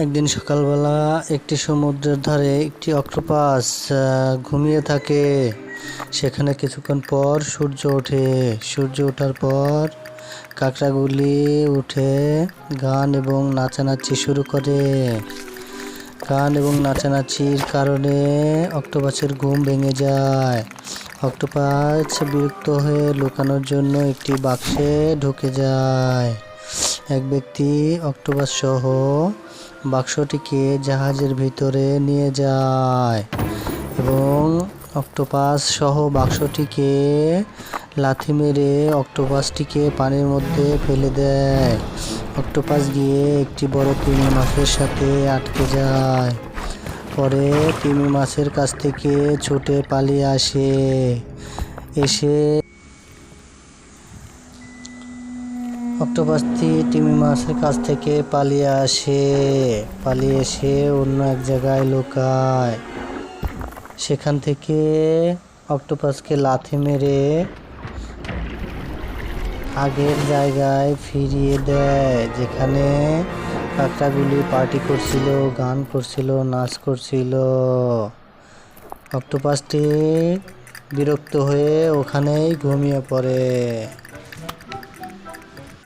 একদিন সকালবেলা একটি সমুদ্রের ধারে একটি অক্টোপাস ঘুমিয়ে থাকে। সেখানে কিছুক্ষণ পর সূর্য ওঠে। সূর্য ওঠার পর কাঁকড়াগুলি উঠে গান এবং নাচানাচি শুরু করে। গান এবং নাচানাচির কারণে অক্টোপাসের ঘুম ভেঙে যায়। অক্টোপাস বিরক্ত হয়ে লুকানোর জন্য একটি বাক্সে ঢুকে যায়। এক ব্যক্তি অক্টোপাস সহ বাক্সটিকে জাহাজের ভিতরে নিয়ে যায় এবং অক্টোপাস সহ বাক্সটিকে লাথি মেরে অক্টোপাসটিকে পানির মধ্যে ফেলে দেয়। অক্টোপাস গিয়ে একটি বড় তিমি মাছের সাথে আটকে যায়। পরে তিমি মাছের কাছ থেকে ছুটে পালিয়ে এসে অক্টোপাসটি তিমি মাছের কাছ থেকে পালিয়ে এসে অন্য এক জায়গায় লুকায়। সেখান থেকে অক্টোপাসকে লাথি মেরে আগের জায়গায় ফিরিয়ে দেয়, যেখানে কাঁকড়াগুলি পার্টি করছিল, গান করছিল, নাচ করছিল। অক্টোপাসটি বিরক্ত হয়ে ওখানেই ঘুমিয়ে পড়ে।